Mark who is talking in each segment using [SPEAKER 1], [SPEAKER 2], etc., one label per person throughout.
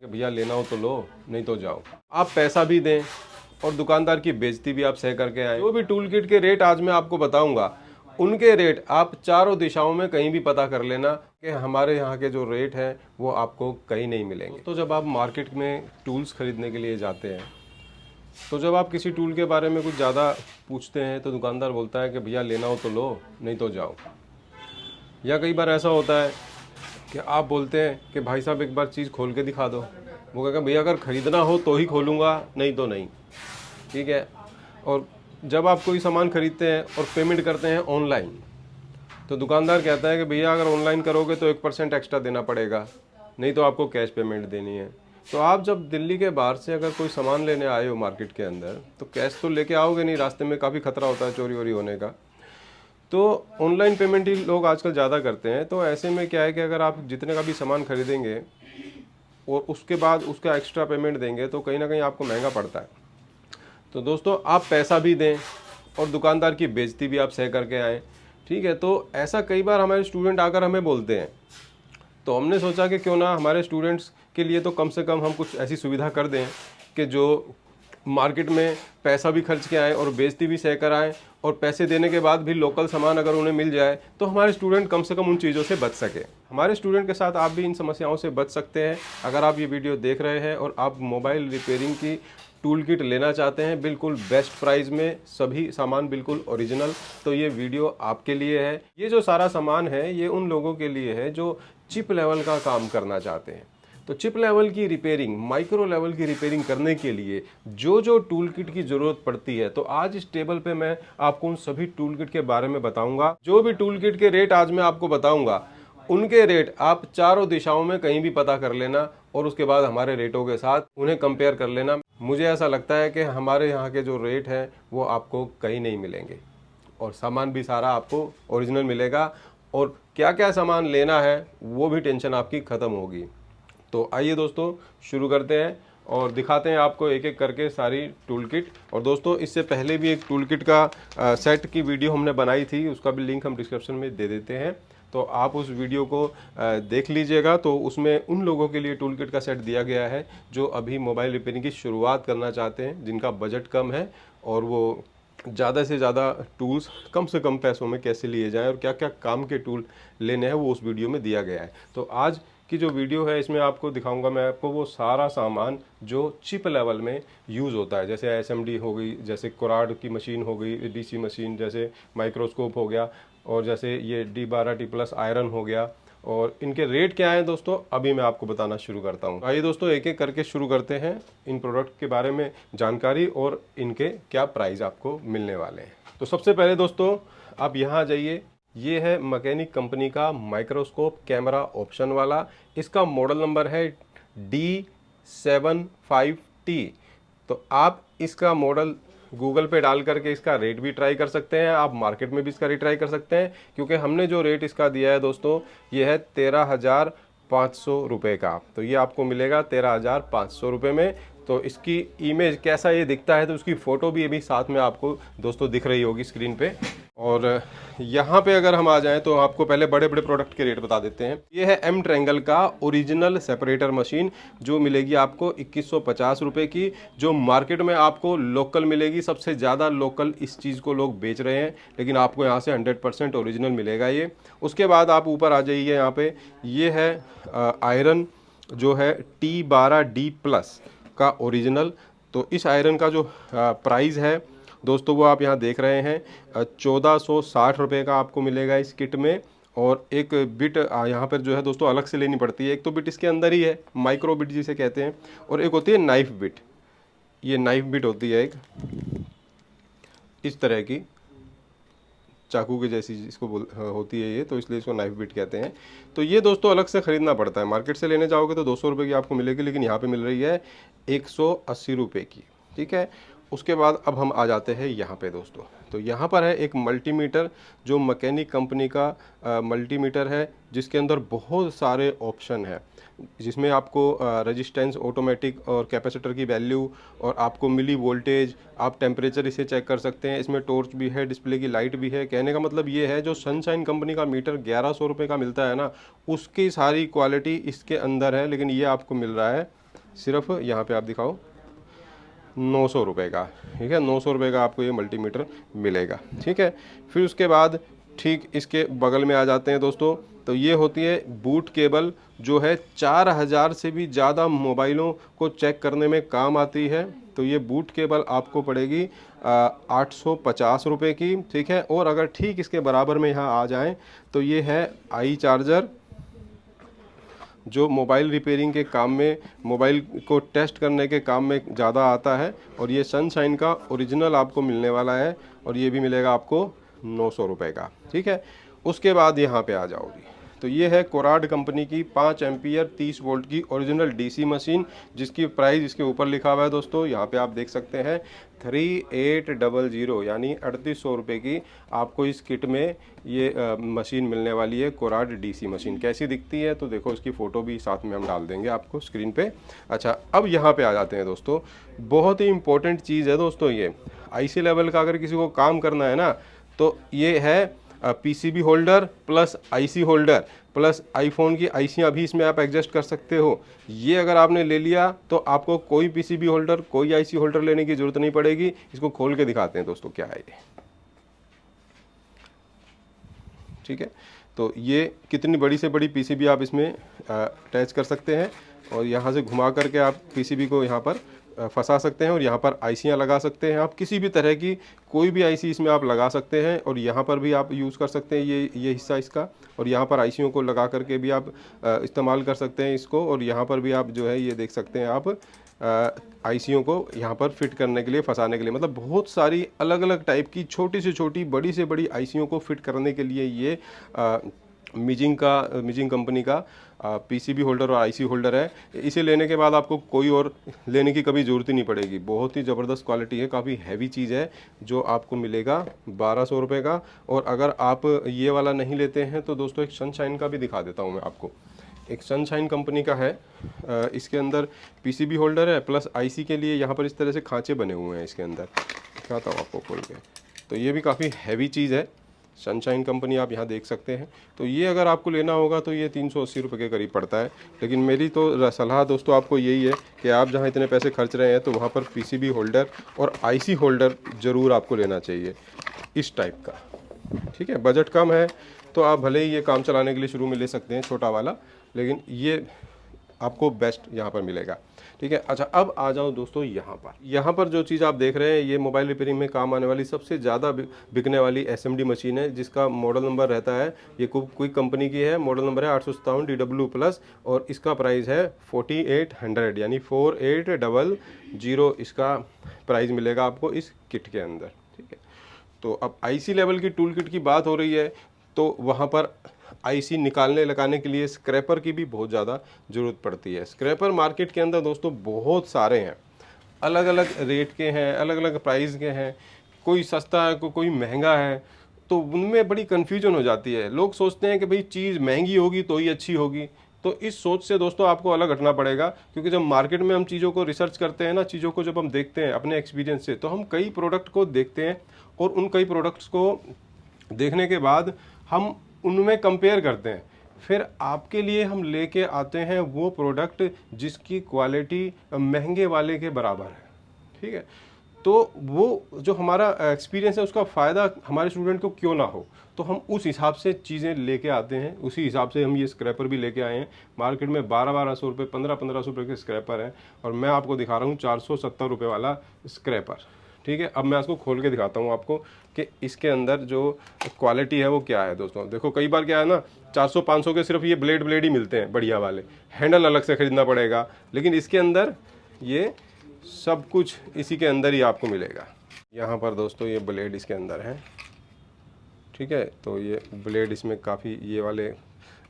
[SPEAKER 1] भैया लेना हो तो लो, नहीं तो जाओ। आप पैसा भी दें और दुकानदार की बेइज्जती भी आप सह करके आए। जो भी टूल किट के रेट आज मैं आपको बताऊंगा, उनके रेट आप चारों दिशाओं में कहीं भी पता कर लेना कि हमारे यहाँ के जो रेट हैं वो आपको कहीं नहीं मिलेंगे। तो जब आप मार्केट में टूल्स खरीदने के लिए जाते हैं, तो जब आप किसी टूल के बारे में कुछ ज़्यादा पूछते हैं तो दुकानदार बोलता है कि भैया लेना हो तो लो, नहीं तो जाओ। या कई बार ऐसा होता है कि आप बोलते हैं कि भाई साहब एक बार चीज़ खोल के दिखा दो। वो कहेगा भैया अगर ख़रीदना हो तो ही खोलूँगा, नहीं तो नहीं। ठीक है। और जब आप कोई सामान खरीदते हैं और पेमेंट करते हैं ऑनलाइन, तो दुकानदार कहता है कि भैया अगर ऑनलाइन करोगे तो 1% एक्स्ट्रा देना पड़ेगा, नहीं तो आपको कैश पेमेंट देनी है। तो आप जब दिल्ली के बाहर से अगर कोई सामान लेने आए हो मार्केट के अंदर, तो कैश तो लेके आओगे नहीं, रास्ते में काफ़ी खतरा होता है चोरी वोरी होने का। तो ऑनलाइन पेमेंट ही लोग आजकल ज़्यादा करते हैं। तो ऐसे में क्या है कि अगर आप जितने का भी सामान खरीदेंगे और उसके बाद उसका एक्स्ट्रा पेमेंट देंगे तो कहीं ना कहीं आपको महंगा पड़ता है। तो दोस्तों, आप पैसा भी दें और दुकानदार की बेइज्जती भी आप सह करके आएँ। ठीक है। तो ऐसा कई बार हमारे स्टूडेंट आकर हमें बोलते हैं, तो हमने सोचा कि क्यों ना हमारे स्टूडेंट्स के लिए तो कम से कम हम कुछ ऐसी सुविधा कर दें कि जो मार्केट में पैसा भी खर्च के आए और बेइज्जती भी सह कर आएँ, और पैसे देने के बाद भी लोकल सामान अगर उन्हें मिल जाए तो हमारे स्टूडेंट कम से कम उन चीज़ों से बच सके। हमारे स्टूडेंट के साथ आप भी इन समस्याओं से बच सकते हैं। अगर आप ये वीडियो देख रहे हैं और आप मोबाइल रिपेयरिंग की टूल किट लेना चाहते हैं बिल्कुल बेस्ट प्राइस में, सभी सामान बिल्कुल ओरिजिनल, तो ये वीडियो आपके लिए है। ये जो सारा सामान है ये उन लोगों के लिए है जो चिप लेवल का काम करना चाहते हैं। तो चिप लेवल की रिपेयरिंग, माइक्रो लेवल की रिपेयरिंग करने के लिए जो जो टूल किट की ज़रूरत पड़ती है, तो आज इस टेबल पे मैं आपको उन सभी टूल किट के बारे में बताऊंगा। जो भी टूल किट के रेट आज मैं आपको बताऊंगा, उनके रेट आप चारों दिशाओं में कहीं भी पता कर लेना और उसके बाद हमारे रेटों के साथ उन्हें कंपेयर कर लेना। मुझे ऐसा लगता है कि हमारे यहाँ के जो रेट हैं वो आपको कहीं नहीं मिलेंगे, और सामान भी सारा आपको ओरिजिनल मिलेगा, और क्या क्या सामान लेना है वो भी टेंशन आपकी ख़त्म होगी। तो आइए दोस्तों, शुरू करते हैं और दिखाते हैं आपको एक एक करके सारी टूल किट। और दोस्तों, इससे पहले भी एक टूल किट का सेट की वीडियो हमने बनाई थी, उसका भी लिंक हम डिस्क्रिप्शन में दे देते हैं, तो आप उस वीडियो को देख लीजिएगा। तो उसमें उन लोगों के लिए टूल किट का सेट दिया गया है जो अभी मोबाइल रिपेयरिंग की शुरुआत करना चाहते हैं, जिनका बजट कम है और वो ज़्यादा से ज़्यादा टूल्स कम से कम पैसों में कैसे लिए जाएं और क्या क्या काम के टूल लेने हैं वो उस वीडियो में दिया गया है। तो आज की जो वीडियो है इसमें आपको दिखाऊंगा मैं आपको वो सारा सामान जो चिप लेवल में यूज़ होता है, जैसे एसएमडी हो गई, जैसे कोराड की मशीन हो गई, डीसी मशीन, जैसे माइक्रोस्कोप हो गया, और जैसे ये D12T+ आयरन हो गया। और इनके रेट क्या हैं दोस्तों, अभी मैं आपको बताना शुरू करता हूँ। आइए दोस्तों, एक एक करके शुरू करते हैं इन प्रोडक्ट के बारे में जानकारी और इनके क्या प्राइस आपको मिलने वाले हैं। तो सबसे पहले दोस्तों आप यहाँ आ जाइए। ये है मैकेनिक कंपनी का माइक्रोस्कोप कैमरा ऑप्शन वाला। इसका मॉडल नंबर है D75T। तो आप इसका मॉडल गूगल पे डाल करके इसका रेट भी ट्राई कर सकते हैं, आप मार्केट में भी इसका रेट ट्राई कर सकते हैं, क्योंकि हमने जो रेट इसका दिया है दोस्तों ये है 13,500 रुपये का। तो ये आपको मिलेगा 13,500 रुपये में। तो इसकी इमेज कैसा ये दिखता है, तो उसकी फ़ोटो भी अभी साथ में आपको दोस्तों दिख रही होगी स्क्रीन पे। और यहाँ पे अगर हम आ जाएं तो आपको पहले बड़े बड़े प्रोडक्ट के रेट बता देते हैं। ये है एम ट्रायंगल का ओरिजिनल सेपरेटर मशीन, जो मिलेगी आपको 2150 रुपये की, जो मार्केट में आपको लोकल मिलेगी। सबसे ज़्यादा लोकल इस चीज़ को लोग बेच रहे हैं, लेकिन आपको यहाँ से 100% ओरिजिनल मिलेगा ये। उसके बाद आप ऊपर आ जाइए, यहाँ पे ये है आयरन जो है T12D+ का ओरिजिनल। तो इस आयरन का जो प्राइस है दोस्तों वो आप यहाँ देख रहे हैं 1460 रुपये का आपको मिलेगा इस किट में। और एक बिट यहाँ पर जो है दोस्तों अलग से लेनी पड़ती है। एक तो बिट इसके अंदर ही है, माइक्रो बिट जिसे कहते हैं, और एक होती है नाइफ बिट। ये नाइफ बिट होती है एक इस तरह की चाकू के जैसी इसको होती है ये, तो इसलिए इसको नाइफ बिट कहते हैं। तो ये दोस्तों अलग से ख़रीदना पड़ता है, मार्केट से लेने जाओगे तो 200 रुपये की आपको मिलेगी, लेकिन यहाँ पे मिल रही है 180 रुपये की। ठीक है। उसके बाद अब हम आ जाते हैं यहाँ पे दोस्तों। तो यहाँ पर है एक मल्टीमीटर, जो मैकेनिक कंपनी का मल्टीमीटर है, जिसके अंदर बहुत सारे ऑप्शन है, जिसमें आपको रेजिस्टेंस, ऑटोमेटिक और कैपेसिटर की वैल्यू, और आपको मिली वोल्टेज, आप टेम्परेचर इसे चेक कर सकते हैं। इसमें टॉर्च भी है, डिस्प्ले की लाइट भी है। कहने का मतलब ये है जो सनशाइन कंपनी का मीटर 1100 रुपये का मिलता है ना, उसकी सारी क्वालिटी इसके अंदर है, लेकिन ये आपको मिल रहा है सिर्फ यहाँ पे आप दिखाओ 900 रुपये का, ठीक है, 900 रुपये का आपको ये मल्टीमीटर मिलेगा, ठीक है। फिर उसके बाद ठीक इसके बगल में आ जाते हैं दोस्तों, तो ये होती है बूट केबल, जो है 4000 से भी ज़्यादा मोबाइलों को चेक करने में काम आती है। तो ये बूट केबल आपको पड़ेगी 850 रुपये की, ठीक है। और अगर ठीक इसके बराबर में यहाँ आ जाएं तो ये है आई चार्जर, जो मोबाइल रिपेयरिंग के काम में, मोबाइल को टेस्ट करने के काम में ज़्यादा आता है। और ये सनशाइन का ओरिजिनल आपको मिलने वाला है, और ये भी मिलेगा आपको 900 रुपये का, ठीक है। उसके बाद यहाँ पे आ जाओगी तो ये है कोराड कंपनी की 5 एम्पियर 30 वोल्ट की ओरिजिनल डीसी मशीन, जिसकी प्राइस इसके ऊपर लिखा हुआ है दोस्तों, यहाँ पे आप देख सकते हैं 3800 यानी 3800 रुपये की आपको इस किट में ये मशीन मिलने वाली है, कोराड डीसी मशीन। कैसी दिखती है तो देखो, इसकी फ़ोटो भी साथ में हम डाल देंगे आपको स्क्रीन पे। अच्छा, अब यहाँ पे आ जाते हैं दोस्तों, बहुत ही इंपॉर्टेंट चीज़ है दोस्तों ये, आईसी लेवल का अगर किसी को काम करना है ना, तो ये है PCB holder plus IC holder plus iPhone की आईसियाँ भी इसमें आप एडजस्ट कर सकते हो। ये अगर आपने ले लिया तो आपको कोई पीसीबी होल्डर, कोई आईसी होल्डर लेने की ज़रूरत नहीं पड़ेगी। इसको खोल के दिखाते हैं दोस्तों क्या है ये, ठीक है। तो ये कितनी बड़ी से बड़ी पीसीबी आप इसमें अटैच कर सकते हैं, और यहाँ से घुमा करके आप पीसीबी को यहाँ पर फंसा सकते हैं, और यहाँ पर आईसियाँ लगा सकते हैं। आप किसी भी तरह की कोई भी आईसी इसमें आप लगा सकते हैं, और यहाँ पर भी आप यूज़ कर सकते हैं ये हिस्सा इसका, और यहाँ पर आईसियों को लगा करके भी आप इस्तेमाल कर सकते हैं इसको। और यहाँ पर भी आप जो है ये देख सकते हैं आप आईसियों को यहाँ पर फिट करने के लिए, फंसाने के लिए, मतलब बहुत सारी अलग अलग टाइप की छोटी से छोटी, बड़ी से बड़ी आईसियों को फिट करने के लिए ये मिजिंग कंपनी का पीसीबी होल्डर और आईसी होल्डर है। इसे लेने के बाद आपको कोई और लेने की कभी ज़रूरत ही नहीं पड़ेगी। बहुत ही ज़बरदस्त क्वालिटी है, काफ़ी हैवी चीज़ है, जो आपको मिलेगा 1200 रुपये का। और अगर आप ये वाला नहीं लेते हैं तो दोस्तों एक सनशाइन का भी दिखा देता हूँ मैं आपको। एक सनशाइन कंपनी का है, इसके अंदर पीसीबी होल्डर है प्लस आईसी के लिए यहाँ पर इस तरह से खांचे बने हुए हैं इसके अंदर, दिखाता हूँ आपको खोल के। तो ये भी काफ़ी हैवी चीज़ है, सनशाइन कंपनी आप यहाँ देख सकते हैं। तो ये अगर आपको लेना होगा तो ये 380 रुपये के करीब पड़ता है। लेकिन मेरी तो सलाह दोस्तों आपको यही है कि आप जहाँ इतने पैसे खर्च रहे हैं तो वहाँ पर पीसीबी होल्डर और आईसी होल्डर ज़रूर आपको लेना चाहिए इस टाइप का, ठीक है। बजट कम है तो आप भले ही ये काम चलाने के लिए शुरू में ले सकते हैं छोटा वाला, लेकिन ये आपको बेस्ट यहाँ पर मिलेगा, ठीक है। अच्छा, अब आ जाओ दोस्तों यहाँ पर जो चीज़ आप देख रहे हैं, ये मोबाइल रिपेयरिंग में काम आने वाली सबसे ज़्यादा बिकने वाली एसएमडी मशीन है, जिसका मॉडल नंबर रहता है, ये क्विक कंपनी की है, मॉडल नंबर है 857 DW+, और इसका प्राइस है 4800 यानी 4800 इसका प्राइस मिलेगा आपको इस किट के अंदर, ठीक है। तो अब आईसी लेवल की टूल किट की बात हो रही है, तो वहाँ पर आईसी निकालने लगाने के लिए स्क्रैपर की भी बहुत ज़्यादा ज़रूरत पड़ती है। स्क्रैपर मार्केट के अंदर दोस्तों बहुत सारे हैं, अलग अलग रेट के हैं, अलग अलग प्राइस के हैं, कोई सस्ता है कोई महंगा है, तो उनमें बड़ी कन्फ्यूजन हो जाती है। लोग सोचते हैं कि भाई चीज़ महंगी होगी तो ही अच्छी होगी, तो इस सोच से दोस्तों आपको अलग हटना पड़ेगा। क्योंकि जब मार्केट में हम चीज़ों को रिसर्च करते हैं ना, चीज़ों को जब हम देखते हैं अपने एक्सपीरियंस से, तो हम कई प्रोडक्ट को देखते हैं, और उन कई प्रोडक्ट्स को देखने के बाद हम उनमें कंपेयर करते हैं, फिर आपके लिए हम लेके आते हैं वो प्रोडक्ट जिसकी क्वालिटी महंगे वाले के बराबर है, ठीक है। तो वो जो हमारा एक्सपीरियंस है उसका फ़ायदा हमारे स्टूडेंट को क्यों ना हो, तो हम उस हिसाब से चीज़ें लेके आते हैं। उसी हिसाब से हम ये स्क्रैपर भी लेके आए हैं। मार्केट में 1200 रुपये 1500 रुपये के स्क्रैपर हैं, और मैं आपको दिखा रहा हूँ 470 रुपये वाला स्क्रैपर, ठीक है। अब मैं इसको खोल के दिखाता हूँ आपको कि इसके अंदर जो क्वालिटी है वो क्या है दोस्तों। देखो कई बार क्या है ना, 400-500 के सिर्फ ये ब्लेड ही मिलते हैं बढ़िया वाले, हैंडल अलग से ख़रीदना पड़ेगा, लेकिन इसके अंदर ये सब कुछ इसी के अंदर ही आपको मिलेगा। यहाँ पर दोस्तों ये ब्लेड इसके अंदर है, ठीक है। तो ये ब्लेड इसमें काफ़ी, ये वाले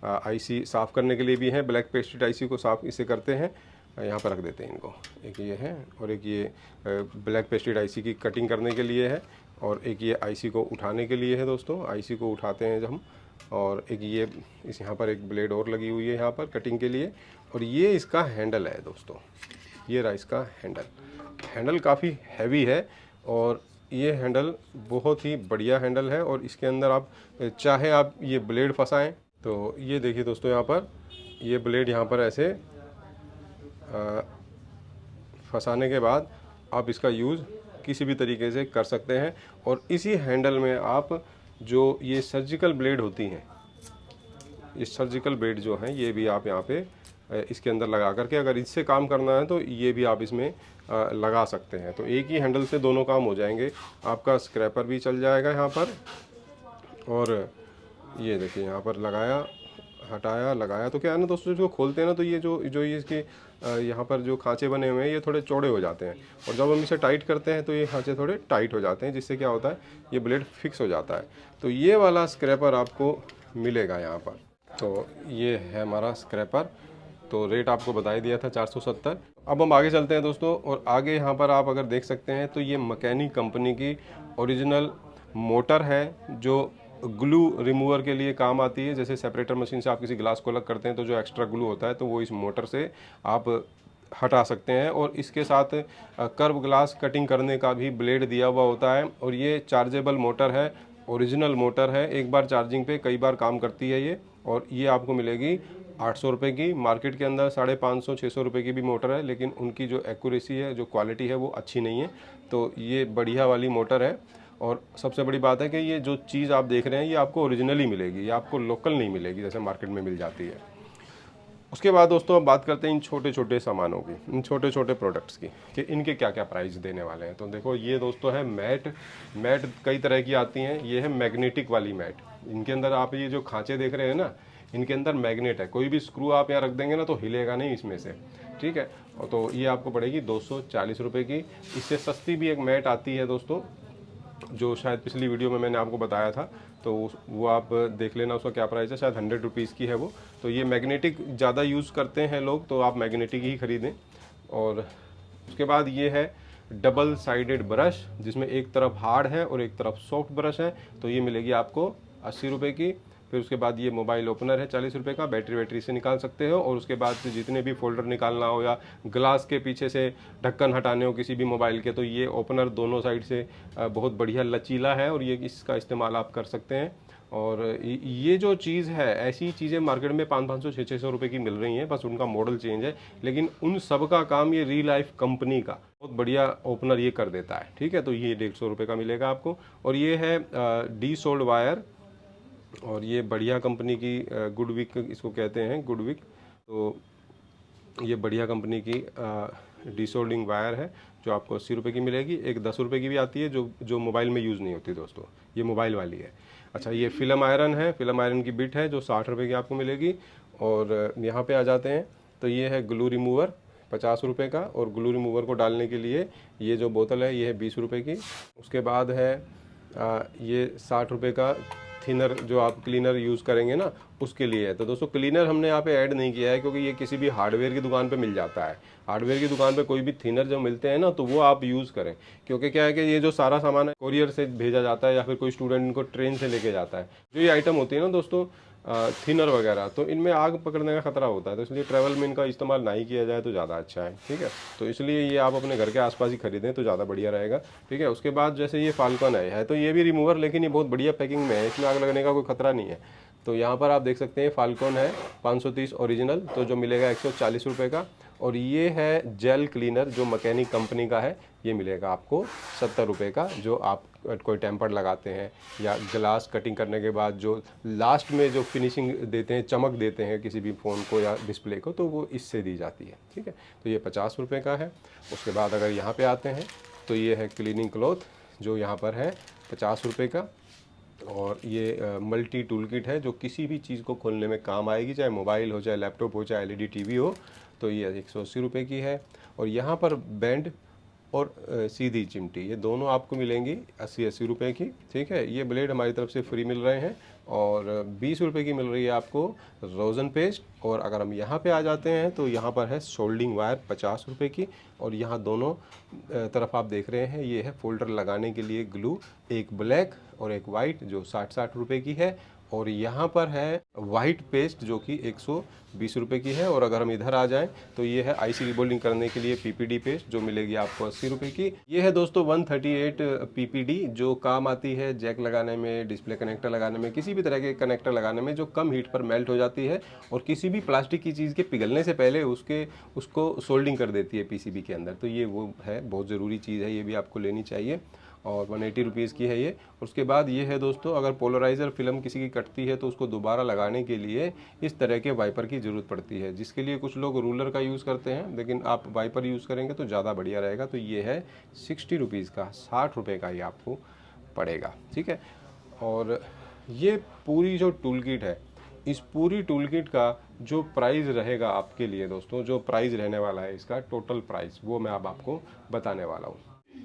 [SPEAKER 1] आईसी साफ़ करने के लिए भी हैं, ब्लैक पेस्टेड आईसी को साफ़ इसे करते हैं, यहाँ पर रख देते हैं इनको। एक ये है, और एक ये ब्लैक पेस्टेड आईसी की कटिंग करने के लिए है, और एक ये आईसी को उठाने के लिए है दोस्तों। आईसी को उठाते हैं जब हम, और एक ये इस यहाँ पर एक ब्लेड और लगी हुई है यहाँ पर कटिंग के लिए, और ये इसका हैंडल है दोस्तों। ये रहा इसका हैंडल काफ़ी हैवी है, और ये हैंडल बहुत ही बढ़िया हैंडल है। और इसके अंदर आप चाहे आप ये ब्लेड फंसाएं, तो ये देखिए दोस्तों, यहाँ पर ये ब्लेड यहाँ पर ऐसे फंसाने के बाद आप इसका यूज़ किसी भी तरीके से कर सकते हैं। और इसी हैंडल में आप जो ये सर्जिकल ब्लेड होती हैं, ये सर्जिकल ब्लेड जो हैं, ये भी आप यहाँ पे इसके अंदर लगा करके अगर इससे काम करना है तो ये भी आप इसमें लगा सकते हैं। तो एक ही हैंडल से दोनों काम हो जाएंगे। आपका स्क्रैपर भी चल जाएगा यहाँ पर, और ये देखिए यहाँ पर लगाया, हटाया, लगाया। तो क्या है ना दोस्तों, इसको खोलते हैं ना तो ये जो ये इसके यहाँ पर जो खांचे बने हुए हैं ये थोड़े चौड़े हो जाते हैं, और जब हम इसे टाइट करते हैं तो ये खांचे थोड़े टाइट हो जाते हैं, जिससे क्या होता है ये ब्लेड फिक्स हो जाता है। तो ये वाला स्क्रैपर आपको मिलेगा यहाँ पर। तो ये है हमारा स्क्रैपर। तो रेट आपको बता ही दिया था 470। अब हम आगे चलते हैं दोस्तों, और आगे यहाँ पर आप अगर देख सकते हैं तो ये मैकेनिक कंपनी की ओरिजिनल मोटर है, जो ग्लू रिमूवर के लिए काम आती है। जैसे सेपरेटर मशीन से आप किसी ग्लास को अलग करते हैं तो जो एक्स्ट्रा ग्लू होता है तो वो इस मोटर से आप हटा सकते हैं। और इसके साथ कर्व ग्लास कटिंग करने का भी ब्लेड दिया हुआ होता है। और ये चार्जेबल मोटर है, ओरिजिनल मोटर है, एक बार चार्जिंग पे कई बार काम करती है ये। और ये आपको मिलेगी 800 रुपये की। मार्केट के अंदर 550-600 रुपये की भी मोटर है, लेकिन उनकी जो एक्यूरेसी है, जो क्वालिटी है वो अच्छी नहीं है। तो ये बढ़िया वाली मोटर है। और सबसे बड़ी बात है कि ये जो चीज़ आप देख रहे हैं ये आपको ओरिजिनल ही मिलेगी, ये आपको लोकल नहीं मिलेगी जैसे मार्केट में मिल जाती है। उसके बाद दोस्तों अब बात करते हैं इन छोटे छोटे सामानों की, इन छोटे छोटे प्रोडक्ट्स की, कि इनके क्या क्या प्राइस देने वाले हैं। तो देखो ये दोस्तों है मैट कई तरह की आती हैं। ये है मैग्नेटिक वाली मैट। इनके अंदर आप ये जो खांचे देख रहे हैं ना, इनके अंदर मैग्नेट है। कोई भी स्क्रू आप यहाँ रख देंगे ना तो हिलेगा नहीं इसमें से, ठीक है। तो ये आपको पड़ेगी 240 रुपये की। इससे सस्ती भी एक मैट आती है दोस्तों, जो शायद पिछली वीडियो में मैंने आपको बताया था, तो वो आप देख लेना उसका क्या प्राइस है, शायद 100 रुपीज़ की है वो। तो ये मैग्नेटिक ज़्यादा यूज़ करते हैं लोग, तो आप मैग्नेटिक ही खरीदें। और उसके बाद ये है डबल साइडेड ब्रश, जिसमें एक तरफ हार्ड है और एक तरफ सॉफ्ट ब्रश है। तो ये मिलेगी आपको 80 रुपये की। फिर उसके बाद ये मोबाइल ओपनर है 40 रुपये का, बैटरी से निकाल सकते हो। और उसके बाद से जितने भी फोल्डर निकालना हो या ग्लास के पीछे से ढक्कन हटाने हो किसी भी मोबाइल के, तो ये ओपनर दोनों साइड से बहुत बढ़िया लचीला है, और ये इसका इस्तेमाल आप कर सकते हैं। और ये जो चीज़ है, ऐसी चीज़ें मार्केट में 500-600 रुपये की मिल रही हैं, बस उनका मॉडल चेंज है, लेकिन उन सब का काम ये री लाइफ कंपनी का बहुत बढ़िया ओपनर ये कर देता है, ठीक है। तो ये 150 रुपये का मिलेगा आपको। और ये है डी सोल्ड वायर, और ये बढ़िया कंपनी की गुडविक इसको कहते हैं, गुडविक। तो ये बढ़िया कंपनी की डिसोल्डिंग वायर है, जो आपको 80 रुपये की मिलेगी। एक 10 रुपये की भी आती है जो मोबाइल में यूज़ नहीं होती दोस्तों, ये मोबाइल वाली है। अच्छा, ये फिल्म आयरन है, फिल्म आयरन की बिट है जो 60 रुपये की आपको मिलेगी। और यहाँ पे आ जाते हैं तो ये है ग्लू रिमूवर 50 रुपये का, और ग्लू रिमूवर को डालने के लिए ये जो बोतल है ये है 20 रुपये की। उसके बाद है ये 60 रुपये का थिनर, जो आप क्लीनर यूज़ करेंगे ना उसके लिए है। तो दोस्तों क्लीनर हमने यहाँ पे ऐड नहीं किया है, क्योंकि ये किसी भी हार्डवेयर की दुकान पे मिल जाता है। हार्डवेयर की दुकान पे कोई भी थिनर जो मिलते हैं ना, तो वो आप यूज़ करें, क्योंकि क्या है कि ये जो सारा सामान है कोरियर से भेजा जाता है, या फिर कोई स्टूडेंट इनको ट्रेन से लेके जाता है। जो ये आइटम होती है ना दोस्तों थिनर वगैरह, तो इनमें आग पकड़ने का खतरा होता है, तो इसलिए ट्रैवल में इनका इस्तेमाल नहीं किया जाए तो ज़्यादा अच्छा है, ठीक है। तो इसलिए ये आप अपने घर के आसपास ही खरीदें तो ज़्यादा बढ़िया रहेगा, ठीक है। उसके बाद जैसे ये फाल्कन है तो ये भी रिमूवर, लेकिन ये बहुत बढ़िया पैकिंग में है, इसमें आग लगने का कोई खतरा नहीं है। तो यहाँ पर आप देख सकते हैं फाल्कन है 530 ओरिजिनल, तो जो मिलेगा 140 रुपये का। और ये है जेल क्लीनर जो मैकेनिक कंपनी का है, ये मिलेगा आपको 70 रुपये का। जो आप कोई टेम्पर लगाते हैं या ग्लास कटिंग करने के बाद जो लास्ट में जो फिनिशिंग देते हैं, चमक देते हैं किसी भी फ़ोन को या डिस्प्ले को, तो वो इससे दी जाती है, ठीक है। तो ये 50 रुपये का है। उसके बाद अगर यहाँ पे आते हैं तो ये है क्लीनिंग क्लॉथ, जो यहाँ पर है 50 रुपये का। और ये मल्टी टूल किट है, जो किसी भी चीज़ को खोलने में काम आएगी, चाहे मोबाइल हो, चाहे लैपटॉप हो, चाहे LED टीवी हो। तो ये 180 रुपये की है। और यहाँ पर बैंड और सीधी चिमटी, ये दोनों आपको मिलेंगी 80-80 रुपये की, ठीक है। ये ब्लेड हमारी तरफ से फ्री मिल रहे हैं। और 20 रुपये की मिल रही है आपको रोज़न पेस्ट। और अगर हम यहाँ पे आ जाते हैं तो यहाँ पर है सोल्डिंग वायर 50 रुपये की। और यहाँ दोनों तरफ आप देख रहे हैं ये है फोल्डर लगाने के लिए ग्लू, एक ब्लैक और एक वाइट, जो 60-60 रुपये की है। और यहाँ पर है वाइट पेस्ट जो कि 120 रुपये की है। और अगर हम इधर आ जाएं तो ये है आईसी रिबोल्डिंग करने के लिए पीपीडी पेस्ट जो मिलेगी आपको 80 रुपये की। ये है दोस्तों 138 पीपीडी जो काम आती है जैक लगाने में, डिस्प्ले कनेक्टर लगाने में, किसी भी तरह के कनेक्टर लगाने में, जो कम हीट पर मेल्ट हो जाती है और किसी भी प्लास्टिक की चीज़ के पिघलने से पहले उसको सोल्डिंग कर देती है पीसीबी के अंदर। तो ये वो है, बहुत ज़रूरी चीज़ है, ये भी आपको लेनी चाहिए। और 180 रुपीज़ की है ये। उसके बाद ये है दोस्तों, अगर पोलराइज़र फिल्म किसी की कटती है तो उसको दोबारा लगाने के लिए इस तरह के वाइपर की ज़रूरत पड़ती है, जिसके लिए कुछ लोग रूलर का यूज़ करते हैं, लेकिन आप वाइपर यूज़ करेंगे तो ज़्यादा बढ़िया रहेगा। तो ये है 60 रुपीज़ का, 60 रुपये का ही आपको पड़ेगा, ठीक है। और ये पूरी जो टूल किट है, इस पूरी टूल किट का जो प्राइस रहेगा आपके लिए दोस्तों, जो प्राइस रहने वाला है इसका टोटल प्राइस, वो मैं अब आपको बताने वाला हूँ।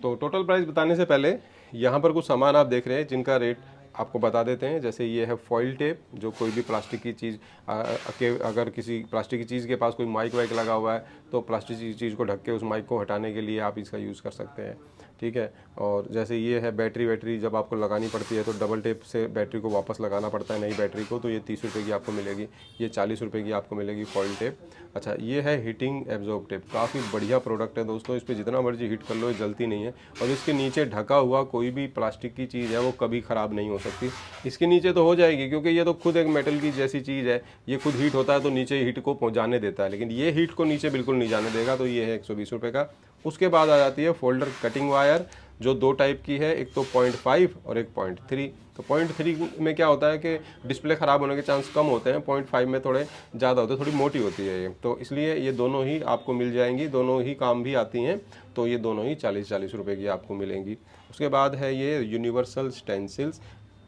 [SPEAKER 1] तो टोटल प्राइस बताने से पहले यहाँ पर कुछ सामान आप देख रहे हैं जिनका रेट आपको बता देते हैं। जैसे ये है फॉइल टेप, जो कोई भी प्लास्टिक की चीज़ अगर किसी प्लास्टिक की चीज़ के पास कोई माइक वाइक लगा हुआ है तो प्लास्टिक की चीज़ को ढक के उस माइक को हटाने के लिए आप इसका यूज़ कर सकते हैं, ठीक है। और जैसे ये है बैटरी जब आपको लगानी पड़ती है तो डबल टेप से बैटरी को वापस लगाना पड़ता है नई बैटरी को, तो ये 30 रुपये की आपको मिलेगी। ये 40 रुपये की आपको मिलेगी फॉइल टेप। अच्छा, ये है हीटिंग एब्जॉर्ब टेप, काफ़ी बढ़िया प्रोडक्ट है दोस्तों, इस पर जितना मर्जी हीट कर लो ये जलती नहीं है। और इसके नीचे ढका हुआ कोई भी प्लास्टिक की चीज़ है वो कभी ख़राब नहीं हो सकती। इसके नीचे तो हो जाएगी क्योंकि ये तो खुद एक मेटल की जैसी चीज़ है, ये खुद हीट होता है तो नीचे हीट को पहुँचाने देता है, लेकिन ये हीट को नीचे बिल्कुल नहीं जाने देगा। तो ये है 120 रुपये का। उसके बाद आ जाती है फोल्डर कटिंग वायर, जो दो टाइप की है, एक तो 0.5 और एक 0.3। तो 0.3 में क्या होता है कि डिस्प्ले ख़राब होने के चांस कम होते हैं, 0.5 में थोड़े ज़्यादा होते हैं, थोड़ी मोटी होती है ये, तो इसलिए ये दोनों ही आपको मिल जाएंगी, दोनों ही काम भी आती हैं। तो ये दोनों ही 40-40 रुपये की आपको मिलेंगी। उसके बाद है ये यूनिवर्सल स्टेंसिल्स,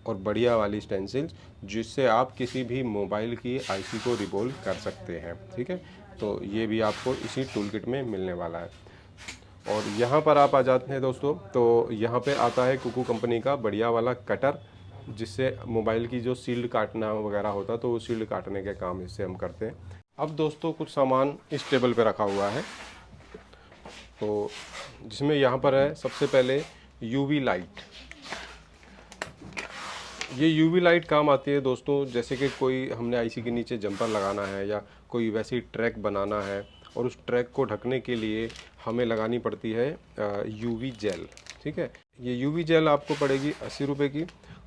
[SPEAKER 1] और बढ़िया वाली स्टेंसिल्स जिससे आप किसी भी मोबाइल की आईसी को रिबोल्व कर सकते हैं, ठीक है। तो ये भी आपको इसी टूल किट में मिलने वाला है। और यहाँ पर आप आ जाते हैं दोस्तों, तो यहाँ पे आता है कुकू कंपनी का बढ़िया वाला कटर, जिससे मोबाइल की जो सील्ड काटना वगैरह होता है तो वो सील्ड काटने के काम इससे हम करते हैं। अब दोस्तों कुछ सामान इस टेबल पे रखा हुआ है, तो जिसमें यहाँ पर है सबसे पहले यूवी लाइट। ये यूवी लाइट काम आती है दोस्तों, जैसे कि कोई हमने आईसी के नीचे जंपर लगाना है या कोई वैसी ट्रैक बनाना है और उस ट्रैक को ढकने के लिए हमें लगानी पड़ती है यूवी जेल, ठीक है। ये यूवी जेल आपको पड़ेगी 80 रुपये की।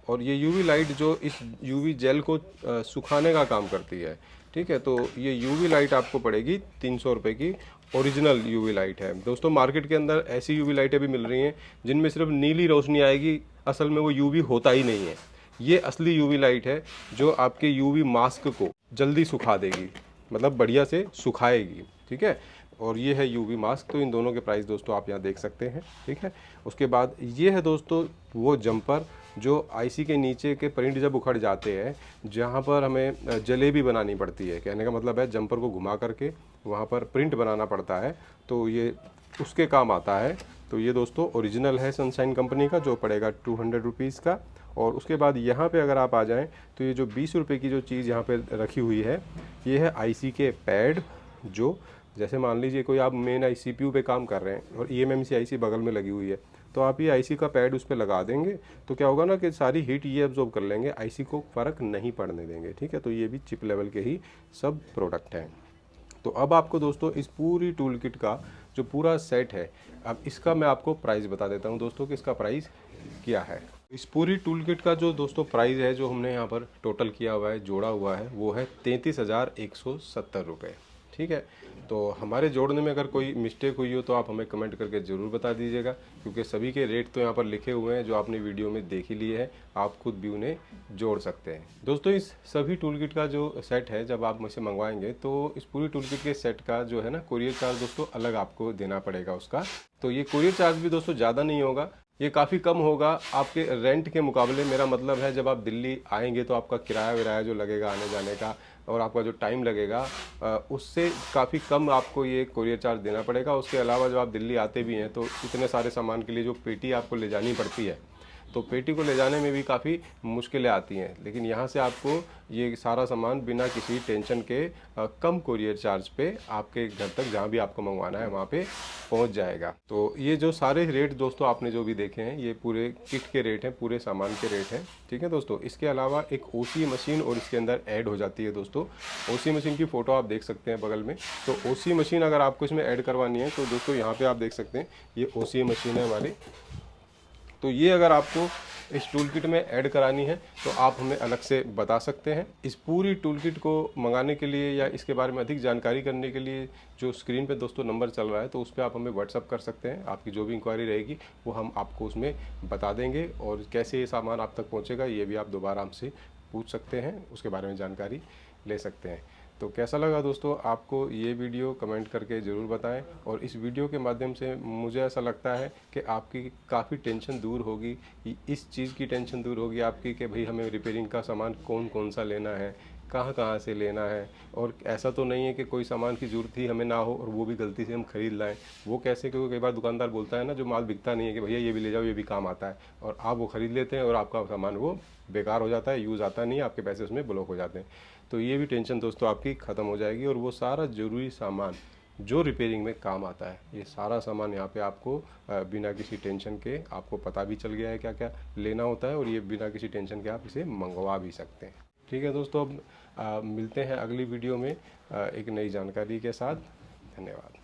[SPEAKER 1] और ये यूवी लाइट जो इस यूवी जेल को सुखाने का काम करती है, ठीक है। तो ये यूवी लाइट आपको पड़ेगी 300 रुपये की। ओरिजिनल यूवी लाइट है दोस्तों, मार्केट के अंदर ऐसी यूवी लाइटें भी मिल रही हैं जिनमें सिर्फ नीली रोशनी आएगी, असल में वो यूवी होता ही नहीं है। ये असली यूवी लाइट है जो आपके यूवी मास्क को जल्दी सुखा देगी, मतलब बढ़िया से सुखाएगी, ठीक है। और ये है यूवी मास्क। तो इन दोनों के प्राइस दोस्तों आप यहाँ देख सकते हैं, ठीक है। उसके बाद ये है दोस्तों वो जंपर जो आईसी के नीचे के प्रिंट जब उखड़ जाते हैं, जहाँ पर हमें जलेबी बनानी पड़ती है, कहने का मतलब है जंपर को घुमा करके वहाँ पर प्रिंट बनाना पड़ता है, तो ये उसके काम आता है। तो ये दोस्तों ओरिजिनल है सनशाइन कंपनी का, जो पड़ेगा 200 रुपीज़ का। और उसके बाद यहाँ पे अगर आप आ जाएं तो ये जो 20 रुपये की जो चीज़ यहाँ पे रखी हुई है, ये है आईसी के पैड, जो जैसे मान लीजिए कोई आप मेन आई सीपीयू पे काम कर रहे हैं और ईएमएमसी आईसी बगल में लगी हुई है, तो आप ये आईसी का पैड उस पर लगा देंगे तो क्या होगा ना कि सारी हीट ये एब्जॉर्ब कर लेंगे, आईसी को फ़र्क नहीं पड़ने देंगे, ठीक है। तो ये भी चिप लेवल के ही सब प्रोडक्ट हैं। तो अब आपको दोस्तों इस पूरी टूल किट का जो पूरा सेट है, अब इसका मैं आपको प्राइस बता देता हूँ दोस्तों कि इसका प्राइस क्या है। इस पूरी टूल किट का जो दोस्तों प्राइस है, जो हमने यहाँ पर टोटल किया हुआ है, जोड़ा हुआ है, वो है 33,170 रुपये, ठीक है। तो हमारे जोड़ने में अगर कोई मिस्टेक हुई हो तो आप हमें कमेंट करके ज़रूर बता दीजिएगा, क्योंकि सभी के रेट तो यहाँ पर लिखे हुए हैं जो आपने वीडियो में देख ही लिए हैं, आप खुद भी उन्हें जोड़ सकते हैं। दोस्तों इस सभी टूल किट का जो सेट है, जब आप मुझसे मंगवाएंगे तो इस पूरी टूल किट के सेट का जो है ना कोरियर चार्ज दोस्तों अलग आपको देना पड़ेगा उसका। तो ये कोरियर चार्ज भी दोस्तों ज़्यादा नहीं होगा, ये काफ़ी कम होगा आपके रेंट के मुकाबले। मेरा मतलब है जब आप दिल्ली आएंगे तो आपका किराया विराया जो लगेगा आने जाने का और आपका जो टाइम लगेगा, उससे काफ़ी कम आपको ये कोरियर चार्ज देना पड़ेगा। उसके अलावा जब आप दिल्ली आते भी हैं तो इतने सारे सामान के लिए जो पेटी आपको ले जानी पड़ती है, तो पेटी को ले जाने में भी काफ़ी मुश्किलें आती हैं, लेकिन यहाँ से आपको ये सारा सामान बिना किसी टेंशन के कम कोरियर चार्ज पे आपके घर तक जहाँ भी आपको मंगवाना है वहाँ पे पहुंच जाएगा। तो ये जो सारे रेट दोस्तों आपने जो भी देखे हैं ये पूरे किट के रेट हैं, पूरे सामान के रेट हैं, ठीक है दोस्तों। इसके अलावा एक ओसी मशीन और इसके अंदर ऐड हो जाती है दोस्तों। ओसी मशीन की फ़ोटो आप देख सकते हैं बगल में। तो ओसी मशीन अगर आपको इसमें ऐड करवानी है तो दोस्तों यहाँ पर आप देख सकते हैं ये ओसी मशीन है हमारी। तो ये अगर आपको इस टूल किट में ऐड करानी है तो आप हमें अलग से बता सकते हैं। इस पूरी टूल किट को मंगाने के लिए या इसके बारे में अधिक जानकारी करने के लिए जो स्क्रीन पे दोस्तों नंबर चल रहा है तो उस पर आप हमें व्हाट्सअप कर सकते हैं। आपकी जो भी इंक्वायरी रहेगी वो हम आपको उसमें बता देंगे, और कैसे ये सामान आप तक पहुँचेगा ये भी आप दोबारा हमसे पूछ सकते हैं, उसके बारे में जानकारी ले सकते हैं। तो कैसा लगा दोस्तों आपको ये वीडियो, कमेंट करके ज़रूर बताएं। और इस वीडियो के माध्यम से मुझे ऐसा लगता है कि आपकी काफ़ी टेंशन दूर होगी, इस चीज़ की टेंशन दूर होगी आपकी कि भाई हमें रिपेयरिंग का सामान कौन कौन सा लेना है, कहाँ कहाँ से लेना है। और ऐसा तो नहीं है कि कोई सामान की ज़रूरत ही हमें ना हो और वो भी गलती से हम ख़रीद लाएं। वो कैसे, क्योंकि कई बार दुकानदार बोलता है ना जो माल बिकता नहीं है कि भैया ये भी ले जाओ, ये भी काम आता है, और आप वो ख़रीद लेते हैं और आपका सामान वो बेकार हो जाता है, यूज़ आता नहीं है, आपके पैसे उसमें ब्लॉक हो जाते हैं। तो ये भी टेंशन दोस्तों आपकी ख़त्म हो जाएगी, और वो सारा ज़रूरी सामान जो रिपेयरिंग में काम आता है ये सारा सामान यहाँ पे आपको बिना किसी टेंशन के आपको पता भी चल गया है क्या क्या लेना होता है, और ये बिना किसी टेंशन के आप इसे मंगवा भी सकते हैं। ठीक है दोस्तों, अब मिलते हैं अगली वीडियो में एक नई जानकारी के साथ। धन्यवाद।